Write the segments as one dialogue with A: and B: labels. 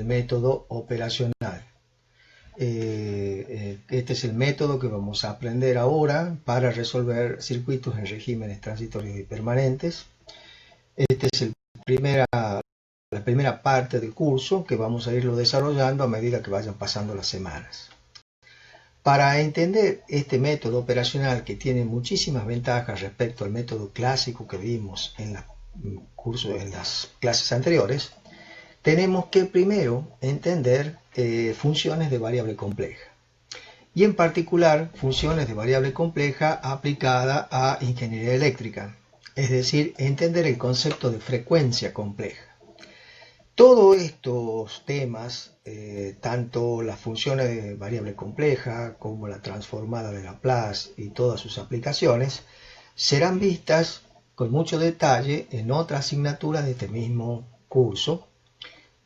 A: método operacional. Este es el método que vamos a aprender ahora para resolver circuitos en regímenes transitorios y permanentes. Esta es la primera parte del curso que vamos a irlo desarrollando a medida que vayan pasando las semanas. Para entender este método operacional, que tiene muchísimas ventajas respecto al método clásico que vimos en las clases anteriores, tenemos que primero entender funciones de variable compleja, y en particular funciones de variable compleja aplicada a ingeniería eléctrica, es decir, entender el concepto de frecuencia compleja. Todos estos temas, tanto las funciones de variable compleja como la transformada de Laplace y todas sus aplicaciones, serán vistas con mucho detalle en otras asignaturas de este mismo curso,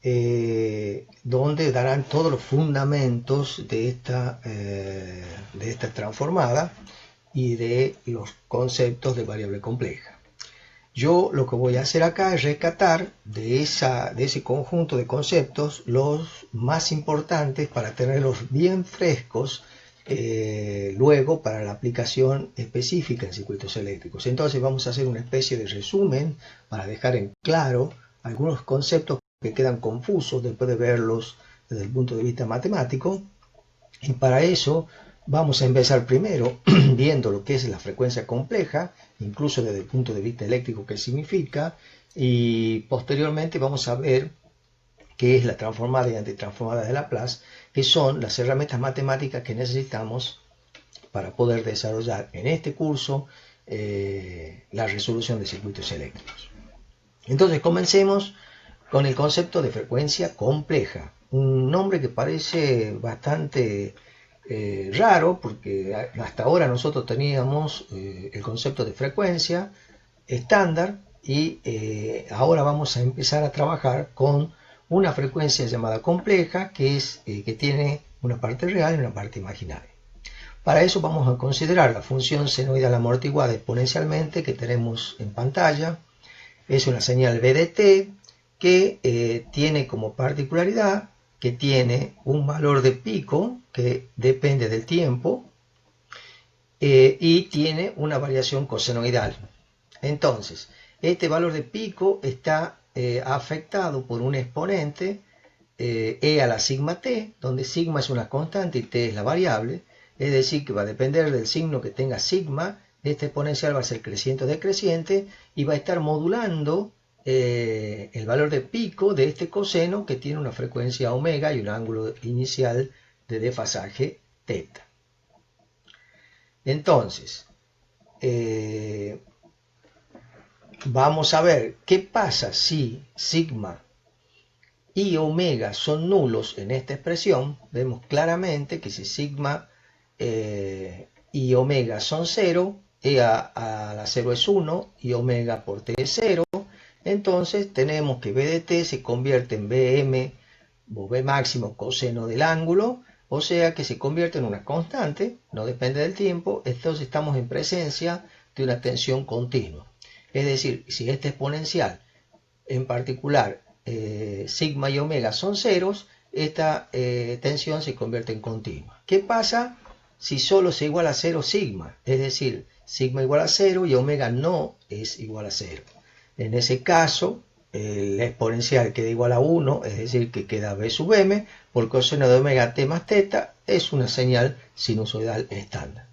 A: donde darán todos los fundamentos de esta transformada y de los conceptos de variable compleja. Yo lo que voy a hacer acá es rescatar de ese conjunto de conceptos los más importantes para tenerlos bien frescos luego para la aplicación específica en circuitos eléctricos. Entonces vamos a hacer una especie de resumen para dejar en claro algunos conceptos que quedan confusos después de verlos desde el punto de vista matemático, y para eso vamos a empezar primero viendo lo que es la frecuencia compleja, incluso desde el punto de vista eléctrico, qué significa, y posteriormente vamos a ver qué es la transformada y antitransformada de Laplace, que son las herramientas matemáticas que necesitamos para poder desarrollar en este curso la resolución de circuitos eléctricos. Entonces comencemos con el concepto de frecuencia compleja, un nombre que parece bastante raro, porque hasta ahora nosotros teníamos el concepto de frecuencia estándar, y ahora vamos a empezar a trabajar con una frecuencia llamada compleja, que tiene una parte real y una parte imaginaria. Para eso vamos a considerar la función senoidal amortiguada exponencialmente que tenemos en pantalla. Es una señal b de t que tiene como particularidad que tiene un valor de pico que depende del tiempo y tiene una variación cosenoidal. Entonces, este valor de pico está afectado por un exponente e a la sigma t, donde sigma es una constante y t es la variable, es decir, que va a depender del signo que tenga sigma. Este exponencial va a ser creciente o decreciente y va a estar modulando el valor de pico de este coseno, que tiene una frecuencia omega y un ángulo inicial de desfasaje teta. Entonces, vamos a ver qué pasa si sigma y omega son nulos en esta expresión. Vemos claramente que si sigma y omega son 0, e a la 0 es 1 y omega por t es 0, entonces tenemos que b de t se convierte en bm o b máximo coseno del ángulo, o sea que se convierte en una constante, no depende del tiempo. Entonces estamos en presencia de una tensión continua. Es decir, si este exponencial, en particular sigma y omega son ceros, esta tensión se convierte en continua. ¿Qué pasa si solo se iguala a 0 sigma? Es decir, sigma igual a 0 y omega no es igual a 0. En ese caso, el exponencial queda igual a 1, es decir, que queda b sub m por coseno de omega t más teta. Es una señal sinusoidal estándar.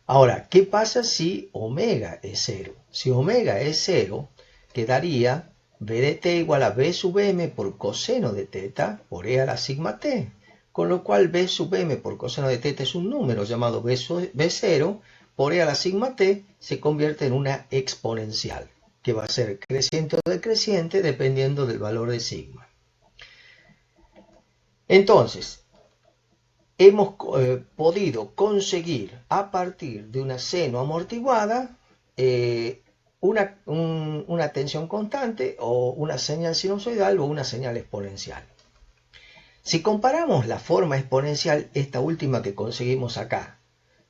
A: Ahora, ¿qué pasa si omega es 0? Si omega es 0, quedaría b de t igual a b sub m por coseno de teta por e a la sigma t, con lo cual b sub m por coseno de teta es un número llamado b0, por e a la sigma t se convierte en una exponencial, que va a ser creciente o decreciente dependiendo del valor de sigma. Entonces, hemos podido conseguir a partir de una seno amortiguada una tensión constante o una señal sinusoidal o una señal exponencial. Si comparamos la forma exponencial, esta última que conseguimos acá,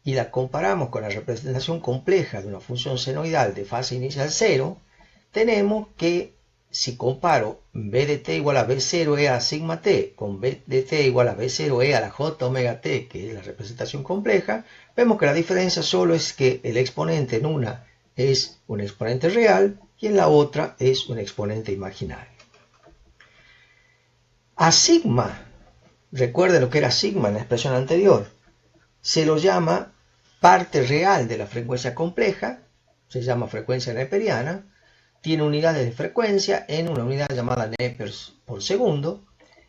A: y la comparamos con la representación compleja de una función senoidal de fase inicial 0, tenemos que si comparo B de t igual a B0E a la sigma t con B de t igual a B0E a la j omega t, que es la representación compleja, vemos que la diferencia solo es que el exponente en una es un exponente real y en la otra es un exponente imaginario. A sigma, recuerden lo que era sigma en la expresión anterior, se lo llama parte real de la frecuencia compleja, se llama frecuencia neperiana, tiene unidades de frecuencia en una unidad llamada nepers por segundo,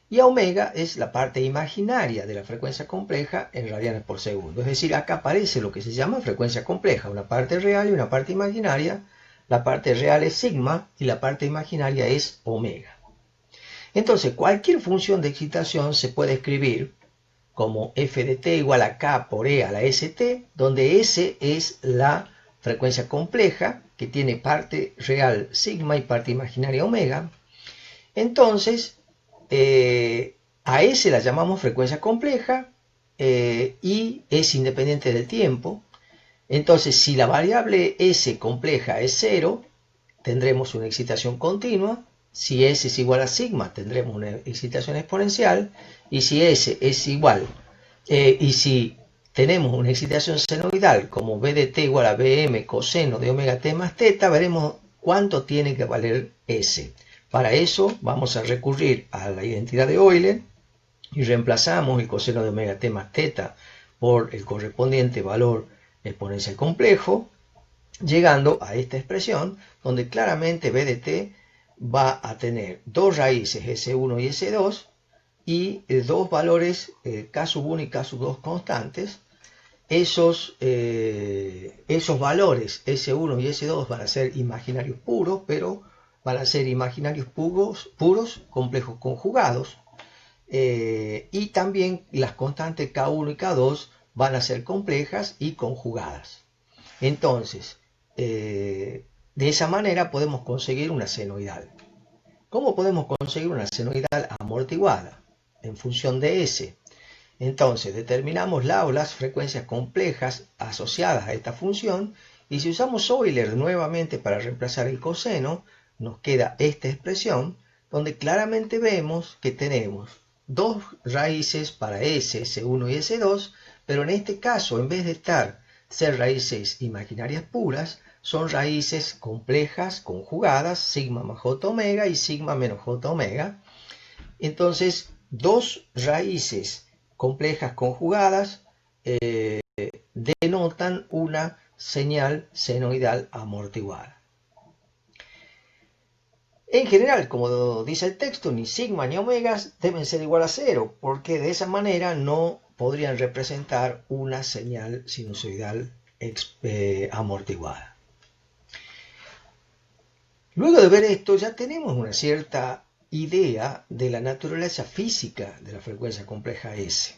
A: y a omega es la parte imaginaria de la frecuencia compleja en radianes por segundo. Es decir, acá aparece lo que se llama frecuencia compleja, una parte real y una parte imaginaria. La parte real es sigma y la parte imaginaria es omega. Entonces, cualquier función de excitación se puede escribir como f de t igual a k por e a la st, donde s es la frecuencia compleja, que tiene parte real sigma y parte imaginaria omega. Entonces, a S la llamamos frecuencia compleja y es independiente del tiempo. Entonces, si la variable S compleja es 0, tendremos una excitación continua. Si S es igual a sigma, tendremos una excitación exponencial. Y si S es igual, y si tenemos una excitación senoidal como B de t igual a Bm coseno de omega t más teta, veremos cuánto tiene que valer S. Para eso vamos a recurrir a la identidad de Euler y reemplazamos el coseno de omega t más teta por el correspondiente valor exponencial complejo, llegando a esta expresión donde claramente B de t va a tener dos raíces S1 y S2 y dos valores K1 y K2 constantes. Esos valores S1 y S2 van a ser imaginarios puros, pero van a ser imaginarios puros complejos conjugados. Y también las constantes K1 y K2 van a ser complejas y conjugadas. Entonces, de esa manera podemos conseguir una senoidal. ¿Cómo podemos conseguir una senoidal amortiguada? En función de S. Entonces, determinamos la o las frecuencias complejas asociadas a esta función, y si usamos Euler nuevamente para reemplazar el coseno, nos queda esta expresión, donde claramente vemos que tenemos dos raíces para S, S1 y S2, pero en este caso, en vez de ser raíces imaginarias puras, son raíces complejas conjugadas, sigma más j omega y sigma menos j omega. Entonces, dos raíces complejas conjugadas denotan una señal senoidal amortiguada. En general, como dice el texto, ni sigma ni omega deben ser igual a 0, porque de esa manera no podrían representar una señal sinusoidal amortiguada. Luego de ver esto, ya tenemos una cierta idea de la naturaleza física de la frecuencia compleja S.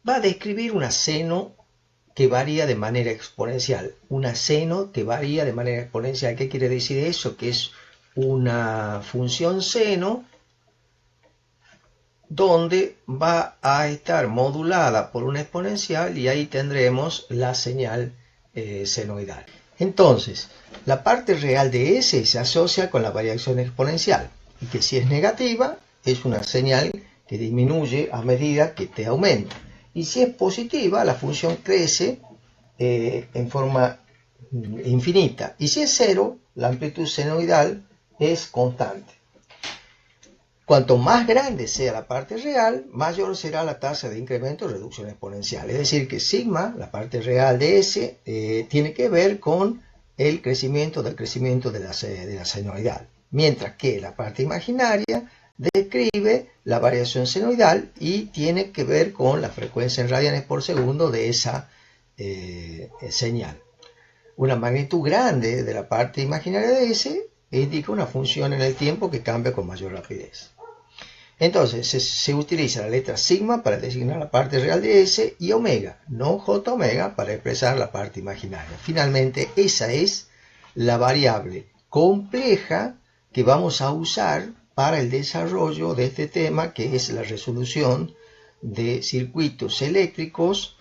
A: Va a describir una seno que varía de manera exponencial. Una seno que varía de manera exponencial. ¿Qué quiere decir eso? Que es una función seno donde va a estar modulada por una exponencial y ahí tendremos la señal senoidal. Entonces, la parte real de S se asocia con la variación exponencial y que si es negativa es una señal que disminuye a medida que t aumenta. Y si es positiva, la función crece en forma infinita. Y si es 0, la amplitud senoidal es constante. Cuanto más grande sea la parte real, mayor será la tasa de incremento o reducción exponencial. Es decir, que sigma, la parte real de S, tiene que ver con el crecimiento de la senoidal. Mientras que la parte imaginaria describe la variación senoidal y tiene que ver con la frecuencia en radianes por segundo de esa señal. Una magnitud grande de la parte imaginaria de S indica una función en el tiempo que cambia con mayor rapidez. Entonces se utiliza la letra sigma para designar la parte real de S y omega, no j omega, para expresar la parte imaginaria. Finalmente, esa es la variable compleja que vamos a usar para el desarrollo de este tema, que es la resolución de circuitos eléctricos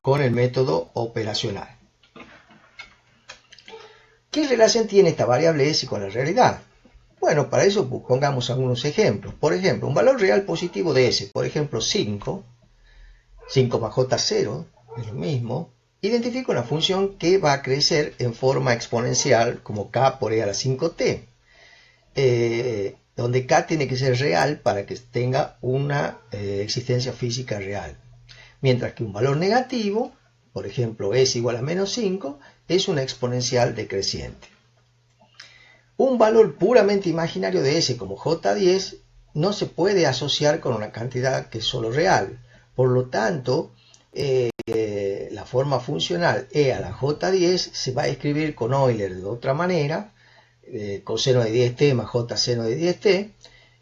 A: con el método operacional. ¿Qué relación tiene esta variable S con la realidad? Bueno, para eso pongamos algunos ejemplos. Por ejemplo, un valor real positivo de S, por ejemplo 5 más J0 es lo mismo. Identifico una función que va a crecer en forma exponencial como k por e a la 5t, donde k tiene que ser real para que tenga una existencia física real. Mientras que un valor negativo, por ejemplo s igual a menos 5, es una exponencial decreciente. Un valor puramente imaginario de s como J10 no se puede asociar con una cantidad que es solo real. Por lo tanto, la forma funcional e a la J10 se va a escribir con Euler de otra manera, coseno de 10t más j seno de 10t.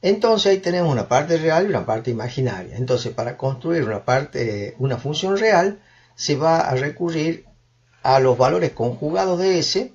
A: Entonces ahí tenemos una parte real y una parte imaginaria. Entonces para construir una función real se va a recurrir a los valores conjugados de s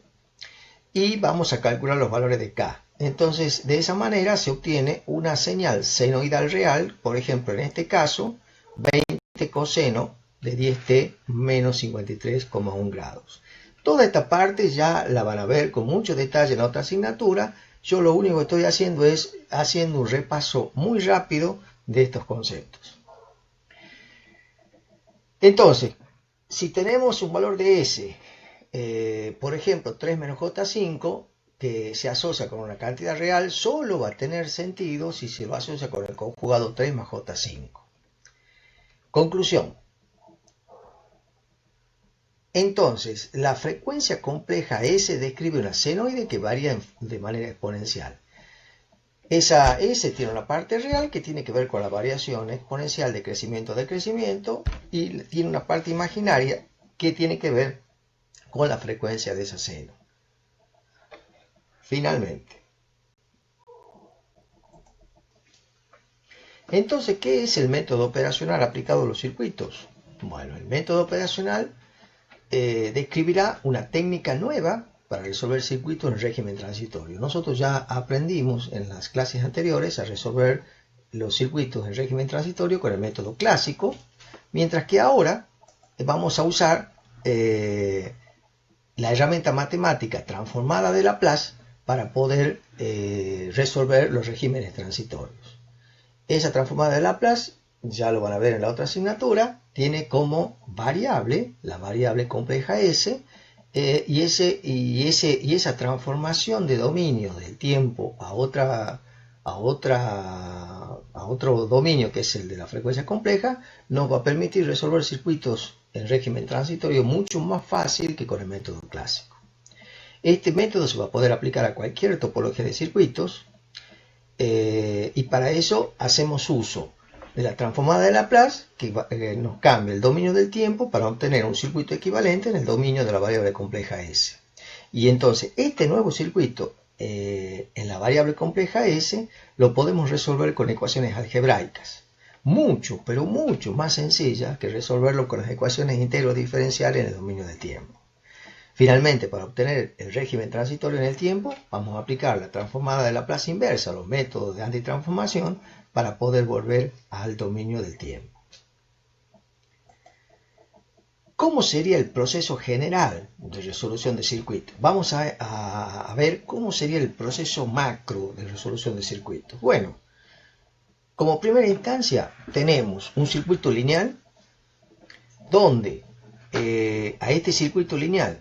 A: y vamos a calcular los valores de k. Entonces de esa manera se obtiene una señal senoidal real, por ejemplo en este caso 20 coseno de 10t menos 53,1 grados. Toda esta parte ya la van a ver con mucho detalle en otra asignatura. Yo lo único que estoy haciendo es haciendo un repaso muy rápido de estos conceptos. Entonces, si tenemos un valor de S, por ejemplo 3 menos J5, que se asocia con una cantidad real, solo va a tener sentido si se lo asocia con el conjugado 3 más J5. Conclusión. Entonces, la frecuencia compleja S describe una senoide que varía de manera exponencial. Esa S tiene una parte real que tiene que ver con la variación exponencial de crecimiento y tiene una parte imaginaria que tiene que ver con la frecuencia de esa seno. Finalmente. Entonces, ¿qué es el método operacional aplicado a los circuitos? Bueno, el método operacional describirá una técnica nueva para resolver circuitos en régimen transitorio. Nosotros ya aprendimos en las clases anteriores a resolver los circuitos en régimen transitorio con el método clásico, mientras que ahora vamos a usar la herramienta matemática transformada de Laplace para poder resolver los regímenes transitorios. Esa transformada de Laplace, ya lo van a ver en la otra asignatura, tiene como variable, la variable compleja S, y esa transformación de dominio del tiempo a otro dominio, que es el de la frecuencia compleja, nos va a permitir resolver circuitos en régimen transitorio mucho más fácil que con el método clásico. Este método se va a poder aplicar a cualquier topología de circuitos, y para eso hacemos uso de la transformada de Laplace, que nos cambia el dominio del tiempo para obtener un circuito equivalente en el dominio de la variable compleja S. Y entonces este nuevo circuito en la variable compleja S lo podemos resolver con ecuaciones algebraicas, mucho, pero mucho más sencillas que resolverlo con las ecuaciones íntegro diferenciales en el dominio del tiempo. Finalmente, para obtener el régimen transitorio en el tiempo, vamos a aplicar la transformada de Laplace inversa, los métodos de antitransformación, para poder volver al dominio del tiempo. ¿Cómo sería el proceso general de resolución de circuitos? Vamos a ver cómo sería el proceso macro de resolución de circuitos. Bueno, como primera instancia tenemos un circuito lineal donde a este circuito lineal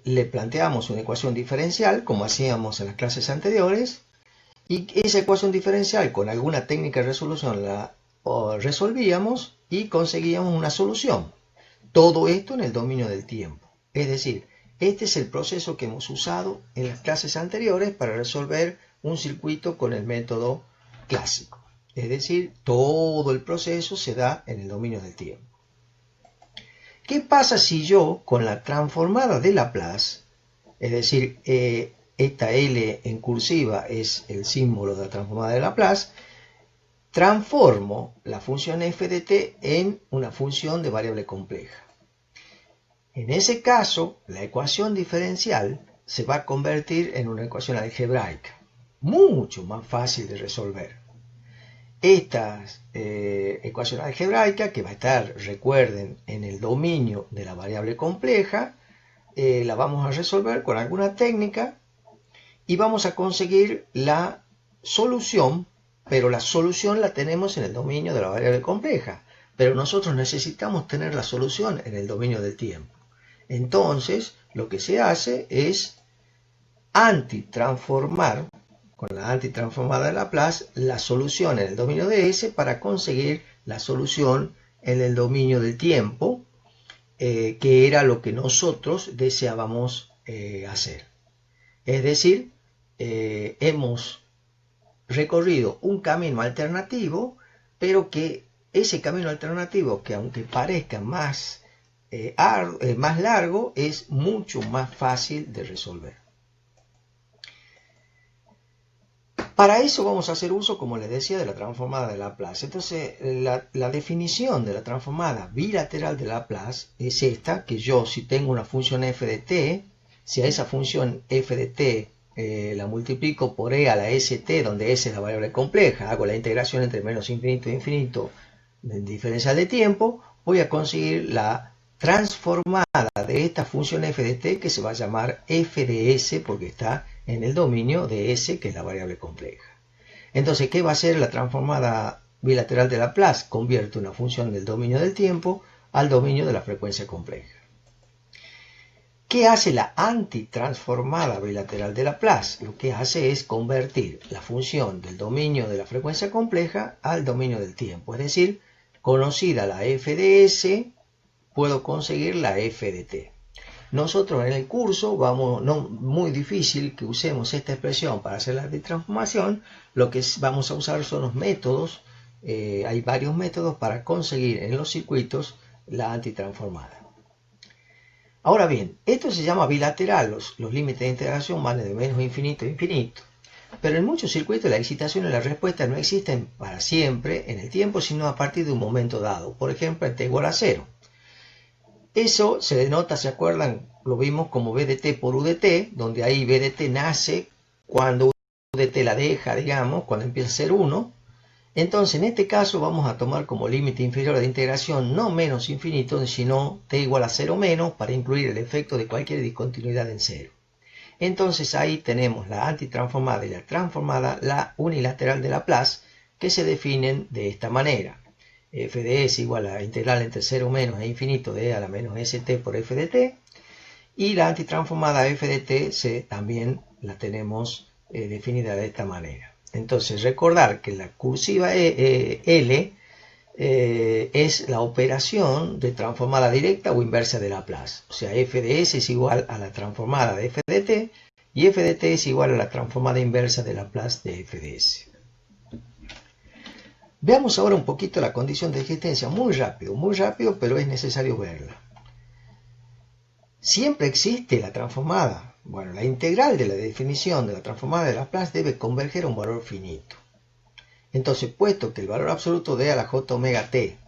A: le planteamos una ecuación diferencial, como hacíamos en las clases anteriores, y esa ecuación diferencial con alguna técnica de resolución la resolvíamos y conseguíamos una solución. Todo esto en el dominio del tiempo. Es decir, este es el proceso que hemos usado en las clases anteriores para resolver un circuito con el método clásico. Es decir, todo el proceso se da en el dominio del tiempo. ¿Qué pasa si yo, con la transformada de Laplace, es decir, esta L en cursiva es el símbolo de la transformada de Laplace, transformo la función f de t en una función de variable compleja? En ese caso, la ecuación diferencial se va a convertir en una ecuación algebraica, mucho más fácil de resolver. Esta ecuación algebraica, que va a estar, recuerden, en el dominio de la variable compleja, la vamos a resolver con alguna técnica y vamos a conseguir la solución, pero la solución la tenemos en el dominio de la variable compleja. Pero nosotros necesitamos tener la solución en el dominio del tiempo. Entonces, lo que se hace es antitransformar, con la antitransformada de Laplace, la solución en el dominio de S para conseguir la solución en el dominio del tiempo, que era lo que nosotros deseábamos hacer. Es decir, hemos recorrido un camino alternativo, pero que ese camino alternativo, que aunque parezca más largo, es mucho más fácil de resolver. Para eso vamos a hacer uso, como les decía, de la transformada de Laplace. Entonces, la definición de la transformada bilateral de Laplace es esta, que yo, si tengo una función f de t, si a esa función f de t la multiplico por e a la st, donde s es la variable compleja, hago la integración entre menos infinito e infinito del diferencial de tiempo, voy a conseguir la transformada de esta función f de t, que se va a llamar f de s porque está en el dominio de s, que es la variable compleja. Entonces, ¿qué va a hacer la transformada bilateral de Laplace? Convierte una función del dominio del tiempo al dominio de la frecuencia compleja. ¿Qué hace la antitransformada bilateral de Laplace? Lo que hace es convertir la función del dominio de la frecuencia compleja al dominio del tiempo. Es decir, conocida la f de s, puedo conseguir la f de t. Nosotros en el curso no muy difícil que usemos esta expresión para hacer la antitransformación. Lo que vamos a usar son los métodos. Hay varios métodos para conseguir en los circuitos la antitransformada. Ahora bien, esto se llama bilateral. Los límites de integración van de menos infinito a infinito. Pero en muchos circuitos la excitación y la respuesta no existen para siempre en el tiempo, sino a partir de un momento dado. Por ejemplo, en t igual a 0. Eso se denota, ¿se acuerdan? Lo vimos como b de t por u de t, donde ahí b de t nace cuando u de t la deja, digamos, cuando empieza a ser 1. Entonces, en este caso vamos a tomar como límite inferior de integración no menos infinito, sino t igual a 0 menos, para incluir el efecto de cualquier discontinuidad en 0. Entonces ahí tenemos la antitransformada y la transformada, la unilateral de Laplace, que se definen de esta manera. F de s igual a la integral entre 0 menos e infinito de e a la menos st por f de t. Y la antitransformada f de t también la tenemos definida de esta manera. Entonces, recordar que la cursiva L es la operación de transformada directa o inversa de Laplace. O sea, f de s es igual a la transformada de f de t y f de t es igual a la transformada inversa de Laplace de f de s. Veamos ahora un poquito la condición de existencia, muy rápido, pero es necesario verla. ¿Siempre existe la transformada? Bueno, la integral de la definición de la transformada de Laplace debe converger a un valor finito. Entonces, puesto que el valor absoluto de a la j omega t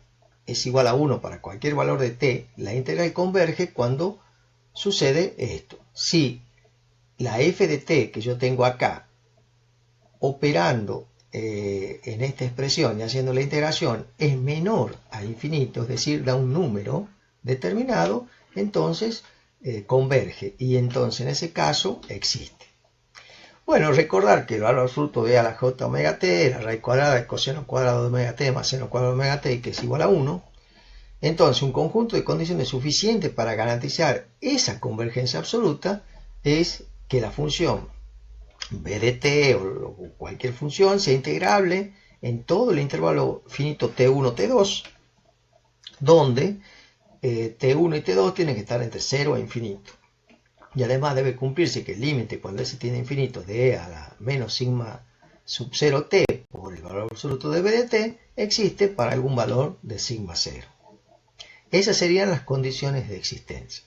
A: es igual a 1 para cualquier valor de t, la integral converge cuando sucede esto. Si la f de t que yo tengo acá, operando en esta expresión y haciendo la integración, es menor a infinito, es decir, da un número determinado, entonces converge, y entonces en ese caso existe. Bueno, recordar que el valor absoluto de a la j omega t es la raíz cuadrada de coseno cuadrado de omega t más seno cuadrado de omega t, que es igual a 1. Entonces, un conjunto de condiciones suficientes para garantizar esa convergencia absoluta es que la función b de t o cualquier función sea integrable en todo el intervalo finito t1, t2, donde t1 y t2 tienen que estar entre 0 e infinito. Y además debe cumplirse que el límite cuando s tiene infinito de e a la menos sigma sub 0 t por el valor absoluto de b de t existe para algún valor de sigma 0. Esas serían las condiciones de existencia.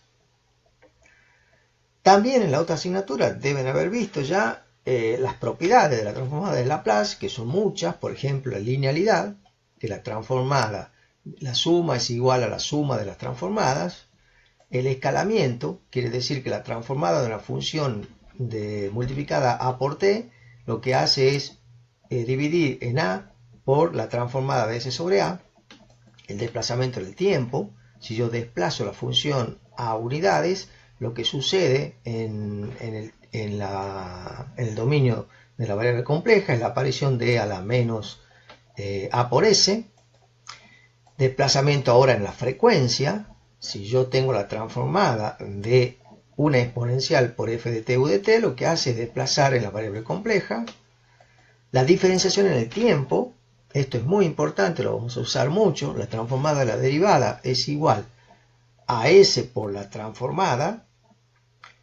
A: También en la otra asignatura deben haber visto ya las propiedades de la transformada de Laplace, que son muchas. Por ejemplo, la linealidad, que la transformada, la suma es igual a la suma de las transformadas. El escalamiento, quiere decir que la transformada de una función multiplicada a por t, lo que hace es dividir en a por la transformada de s sobre a. El desplazamiento del tiempo, si yo desplazo la función a unidades, lo que sucede en el dominio de la variable compleja es la aparición de a la menos a por s. Desplazamiento ahora en la frecuencia. Si yo tengo la transformada de una exponencial por f de t u de t, lo que hace es desplazar en la variable compleja. La diferenciación en el tiempo, esto es muy importante, lo vamos a usar mucho. La transformada de la derivada es igual a s por la transformada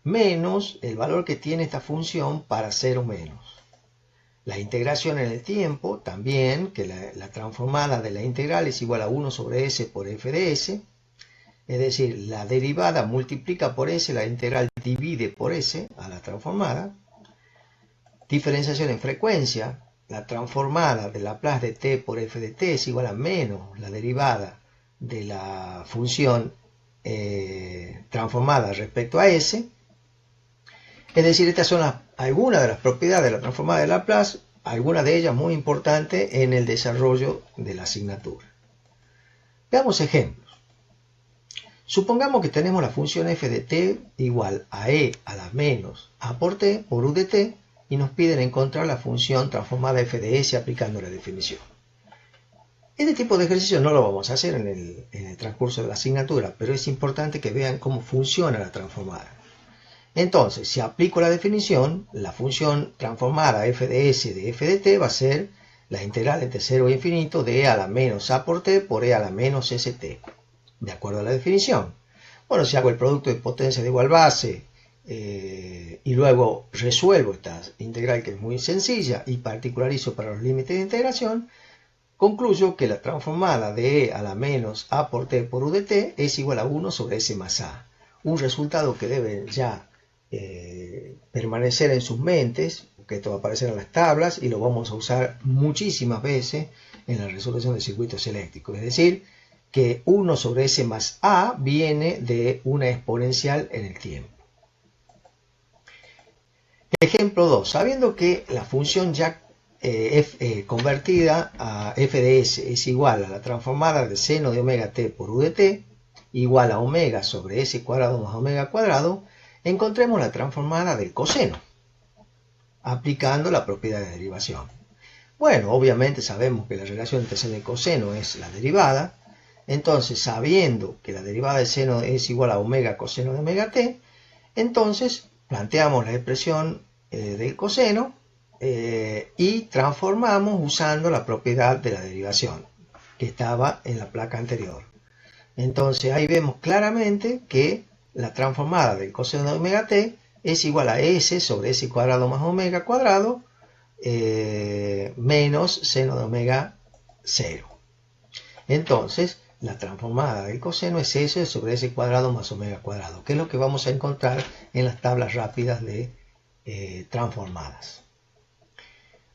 A: menos el valor que tiene esta función para 0 menos. La integración en el tiempo también, que la transformada de la integral es igual a 1 sobre s por f de s. Es decir, la derivada multiplica por s, la integral divide por s a la transformada. Diferenciación en frecuencia, la transformada de Laplace de t por f de t es igual a menos la derivada de la función transformada respecto a s. Es decir, estas son algunas de las propiedades de la transformada de Laplace, algunas de ellas muy importantes en el desarrollo de la asignatura. Veamos ejemplos. Supongamos que tenemos la función f de t igual a e a la menos a por t por u de t y nos piden encontrar la función transformada f de s aplicando la definición. Este tipo de ejercicio no lo vamos a hacer en el transcurso de la asignatura, pero es importante que vean cómo funciona la transformada. Entonces, si aplico la definición, la función transformada f de s de f de t va a ser la integral entre 0 e infinito de e a la menos a por t por e a la menos st, de acuerdo a la definición. Bueno, si hago el producto de potencia de igual base y luego resuelvo esta integral que es muy sencilla y particularizo para los límites de integración, concluyo que la transformada de e a la menos a por t por u de t es igual a 1 sobre s más a. Un resultado que debe ya permanecer en sus mentes, porque esto va a aparecer en las tablas y lo vamos a usar muchísimas veces en la resolución de circuitos eléctricos. Es decir, que 1 sobre s más a viene de una exponencial en el tiempo. Ejemplo 2. Sabiendo que la función ya convertida a f de s es igual a la transformada de seno de omega t por u de t, igual a omega sobre s cuadrado más omega cuadrado, encontremos la transformada del coseno, aplicando la propiedad de derivación. Bueno, obviamente sabemos que la relación entre seno y coseno es la derivada. Entonces, sabiendo que la derivada de seno es igual a omega coseno de omega t, entonces planteamos la expresión del coseno y transformamos usando la propiedad de la derivación que estaba en la placa anterior. Entonces ahí vemos claramente que la transformada del coseno de omega t es igual a s sobre s cuadrado más omega cuadrado menos seno de omega 0. Entonces, la transformada del coseno es s sobre s cuadrado más omega cuadrado, que es lo que vamos a encontrar en las tablas rápidas de transformadas.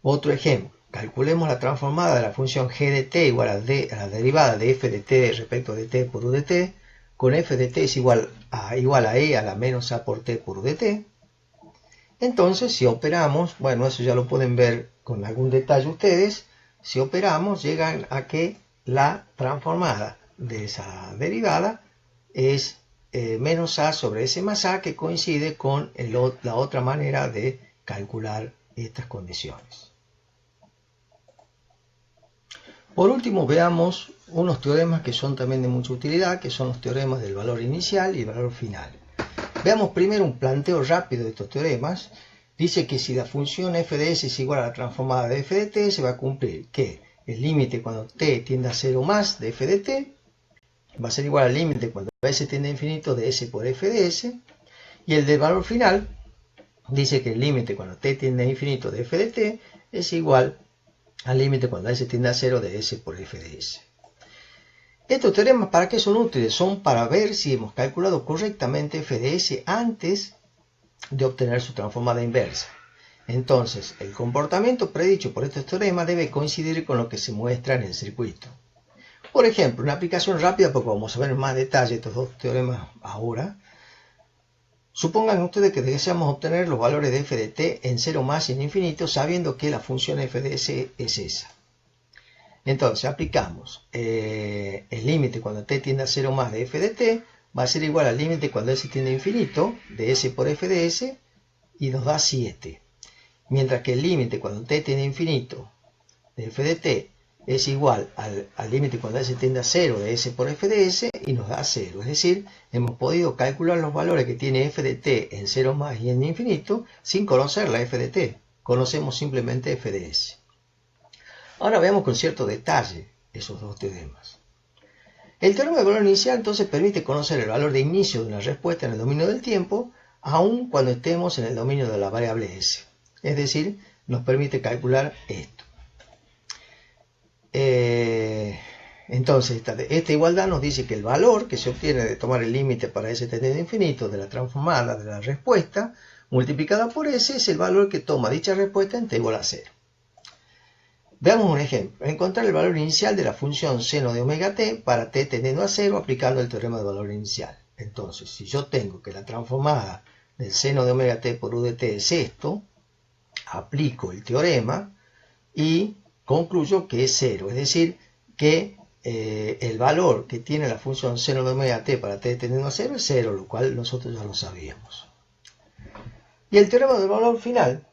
A: Otro ejemplo. Calculemos la transformada de la función g de t igual a la derivada de f de t respecto de t por u de t, con f de t es igual a e a la menos a por t por u de t. Entonces, si operamos, bueno, eso ya lo pueden ver con algún detalle ustedes, si operamos, llegan a que la transformada de esa derivada es menos a sobre s más a, que coincide con la otra manera de calcular estas condiciones. Por último, veamos unos teoremas que son también de mucha utilidad, que son los teoremas del valor inicial y el valor final. Veamos primero un planteo rápido de estos teoremas. Dice que si la función f de s es igual a la transformada de f de t, se va a cumplir que el límite cuando t tiende a 0 más de f de t va a ser igual al límite cuando s tiende a infinito de s por f de s. Y el del valor final dice que el límite cuando t tiende a infinito de f de t es igual al límite cuando s tiende a 0 de s por f de s. Estos teoremas, ¿para qué son útiles? Son para ver si hemos calculado correctamente f de s antes de obtener su transformada inversa. Entonces, el comportamiento predicho por estos teoremas debe coincidir con lo que se muestra en el circuito. Por ejemplo, una aplicación rápida, porque vamos a ver en más detalle estos dos teoremas ahora. Supongan ustedes que deseamos obtener los valores de f de t en 0 más y en infinito, sabiendo que la función f de s es esa. Entonces aplicamos el límite cuando t tiende a 0 más de f de t va a ser igual al límite cuando S tiende a infinito de S por f de S y nos da 7. Mientras que el límite cuando t tiende a infinito de f de t es igual al límite cuando S tiende a 0 de S por f de S y nos da 0. Es decir, hemos podido calcular los valores que tiene f de t en 0 más y en infinito sin conocer la f de t. Conocemos simplemente f de S. Ahora veamos con cierto detalle esos dos teoremas. El teorema del valor inicial entonces permite conocer el valor de inicio de una respuesta en el dominio del tiempo, aun cuando estemos en el dominio de la variable S. Es decir, nos permite calcular esto. Entonces, esta igualdad nos dice que el valor que se obtiene de tomar el límite para S tendiente a infinito de la transformada de la respuesta multiplicada por S es el valor que toma dicha respuesta en t igual a 0. Veamos un ejemplo. Encontrar el valor inicial de la función seno de omega t para t tendiendo a 0 aplicando el teorema del valor inicial. Entonces, si yo tengo que la transformada del seno de omega t por u de t es esto, aplico el teorema y concluyo que es 0. Es decir, que el valor que tiene la función seno de omega t para t tendiendo a 0 es 0, lo cual nosotros ya lo sabíamos. Y el teorema del valor final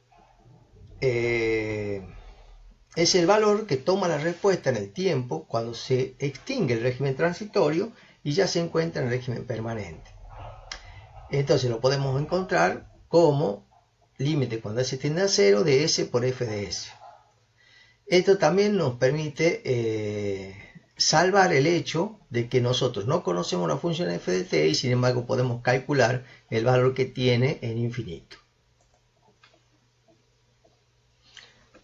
A: es el valor que toma la respuesta en el tiempo cuando se extingue el régimen transitorio y ya se encuentra en el régimen permanente. Entonces lo podemos encontrar como límite cuando S tiende a 0 de S por f de S. Esto también nos permite salvar el hecho de que nosotros no conocemos la función f de t y sin embargo podemos calcular el valor que tiene en infinito.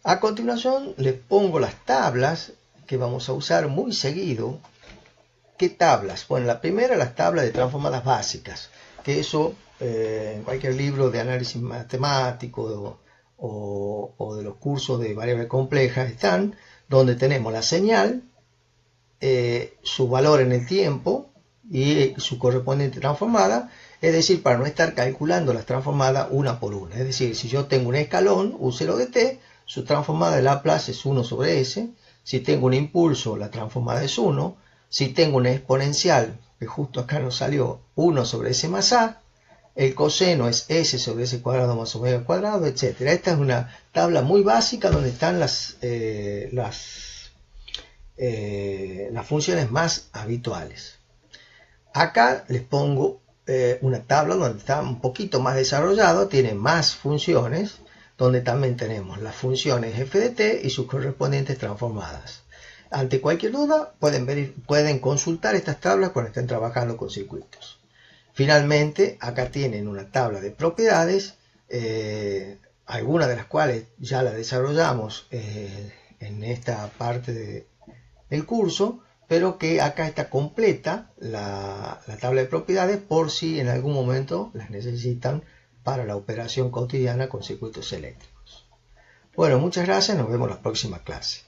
A: A continuación les pongo las tablas que vamos a usar muy seguido. ¿Qué tablas? Bueno, la primera, las tablas de transformadas básicas, que eso en cualquier libro de análisis matemático o de los cursos de variables complejas están, donde tenemos la señal, su valor en el tiempo y su correspondiente transformada, es decir, para no estar calculando las transformadas una por una. Es decir, si yo tengo un escalón, U0 de t, su transformada de Laplace es 1 sobre s. Si tengo un impulso, la transformada es 1. Si tengo una exponencial, que justo acá nos salió 1 sobre s más a, el coseno es s sobre s cuadrado más omega cuadrado, etc. Esta es una tabla muy básica donde están las funciones más habituales. Acá les pongo una tabla donde está un poquito más desarrollado, tiene más funciones, donde también tenemos las funciones f de t y sus correspondientes transformadas. Ante cualquier duda pueden consultar estas tablas cuando estén trabajando con circuitos. Finalmente, acá tienen una tabla de propiedades, algunas de las cuales ya las desarrollamos en esta parte del curso, pero que acá está completa la tabla de propiedades por si en algún momento las necesitan para la operación cotidiana con circuitos eléctricos. Bueno, muchas gracias, nos vemos en la próxima clase.